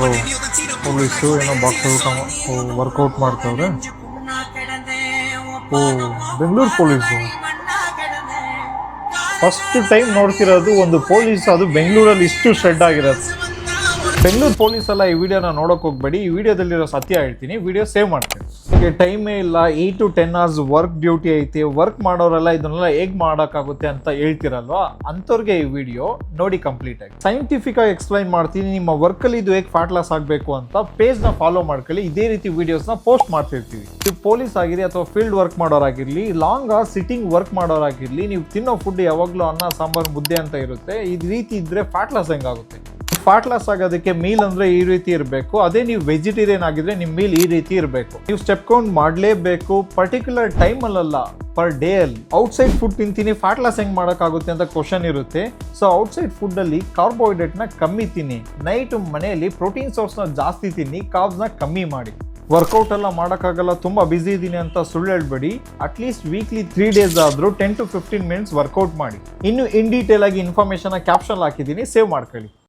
ಓ police ಏನೋ box workout ಮಾಡ್ತಾವ್ರೆ. ಓ Bengaluru police first time ನೋಡ್ತಿರೋದು ಒಂದು ಪೊಲೀಸ್, ಅದು ಬೆಂಗಳೂರಲ್ಲಿ ಇಷ್ಟು ಶೆಡ್ ಆಗಿರೋದು. ಬೆಂಗಳೂರು ಪೊಲೀಸ್ ಎಲ್ಲ ಈ ವಿಡಿಯೋನ ನೋಡೋಕೆ ಹೋಗ್ಬೇಡಿ. ಈ ವಿಡಿಯೋದಲ್ಲಿರೋ ಸತ್ಯ ಹೇಳ್ತೀನಿ, ವಿಡಿಯೋ ಸೇವ್ ಮಾಡ್ತೀನಿ. ನಿಮಗೆ ಟೈಮೇ ಇಲ್ಲ, 8 to 10 hours ವರ್ಕ್ ಡ್ಯೂಟಿ ಐತಿ, ವರ್ಕ್ ಮಾಡೋರೆಲ್ಲ ಇದನ್ನೆಲ್ಲ ಹೇಗೆ ಮಾಡೋಕ್ಕಾಗುತ್ತೆ ಅಂತ ಹೇಳ್ತಿರಲ್ವಾ, ಅಂಥವ್ರಿಗೆ ಈ ವಿಡಿಯೋ ನೋಡಿ ಕಂಪ್ಲೀಟ್ ಆಗಿ. ಸೈಂಟಿಫಿಕ್ ಆಗಿ ಎಕ್ಸ್ಪ್ಲೈನ್ ಮಾಡ್ತೀನಿ. ನಿಮ್ಮ ವರ್ಕಲ್ಲಿ ಇದು ಹೇಗೆ ಫ್ಯಾಟ್ ಲಾಸ್ ಆಗಬೇಕು ಅಂತ ಪೇಜ್ನ ಫಾಲೋ ಮಾಡ್ಕೊಳ್ಳಿ. ಇದೇ ರೀತಿ ವಿಡಿಯೋಸ್ನ ಪೋಸ್ಟ್ ಮಾಡ್ತಿರ್ತೀವಿ. ನೀವು ಪೊಲೀಸ್ ಆಗಿರಿ ಅಥವಾ ಫೀಲ್ಡ್ ವರ್ಕ್ ಮಾಡೋರಾಗಿರ್ಲಿ, ಲಾಂಗ್ ಸಿಟ್ಟಿಂಗ್ ವರ್ಕ್ ಮಾಡೋರಾಗಿರ್ಲಿ, ನೀವು ತಿನ್ನೋ ಫುಡ್ ಯಾವಾಗಲೂ ಅನ್ನ ಸಾಂಬಾರು ಮುದ್ದೆ ಅಂತ ಇರುತ್ತೆ. ಈ ರೀತಿ ಇದ್ರೆ ಫ್ಯಾಟ್ ಲಾಸ್ ಹೆಂಗಾಗುತ್ತೆ? ಫ್ಯಾಟ್ ಲಾಸ್ ಆಗೋದಕ್ಕೆ ಮೀಲ್ ಅಂದ್ರೆ ಈ ರೀತಿ ಇರಬೇಕು. ಅದೇ ನೀವು ವೆಜಿಟೇರಿಯನ್ ಆಗಿದ್ರೆ ನಿಮ್ಮ ಮೀಲ್ ಈ ರೀತಿ ಇರಬೇಕು. ನೀವು ಸ್ಟೆಪ್ ಕೌಂಟ್ ಮಾಡಲೇಬೇಕು. ಪರ್ಟಿಕ್ಯುಲರ್ ಟೈಮಲ್ಲ, ಪರ್ ಡೇ ಅಲ್ಲಿ. ಔಟ್ಸೈಡ್ ಫುಡ್ ತಿಂತೀನಿ, ಫ್ಯಾಟ್ ಲಾಸ್ ಹೆಂಗ್ ಮಾಡೋಕ್ಕಾಗುತ್ತೆ ಅಂತ ಕ್ವಶನ್ ಇರುತ್ತೆ. ಸೊ ಔಟ್ಸೈಡ್ ಫುಡ್ ಅಲ್ಲಿ ಕಾರ್ಬೋಹೈಡ್ರೇಟ್ನ ಕಮ್ಮಿ ತಿನ್ನಿ. ನೈಟ್ ಮನೆಯಲ್ಲಿ ಪ್ರೋಟೀನ್ ಸೋರ್ಸ್ನ ಜಾಸ್ತಿ ತಿನ್ನಿ, ಕಾರ್ಬ್ಸ್ನ ಕಮ್ಮಿ ಮಾಡಿ. ವರ್ಕೌಟ್ ಎಲ್ಲ ಮಾಡೋಕ್ಕಾಗಲ್ಲ, ತುಂಬ ಬ್ಯುಸಿ ಇದ್ದೀನಿ ಅಂತ ಸುಳ್ಳು ಹೇಳ್ಬೇಡಿ. ಅಟ್ಲೀಸ್ಟ್ ವೀಕ್ಲಿ 3 days ಆದರೂ 10 to 15 minutes ವರ್ಕೌಟ್ ಮಾಡಿ. ಇನ್ನು ಇನ್ ಡೀಟೇಲ್ ಆಗಿ ಇನ್ಫಾರ್ಮೇಶನ್ ಕ್ಯಾಪ್ಷನ್ ಹಾಕಿದ್ದೀನಿ, ಸೇವ್ ಮಾಡ್ಕೊಳ್ಳಿ.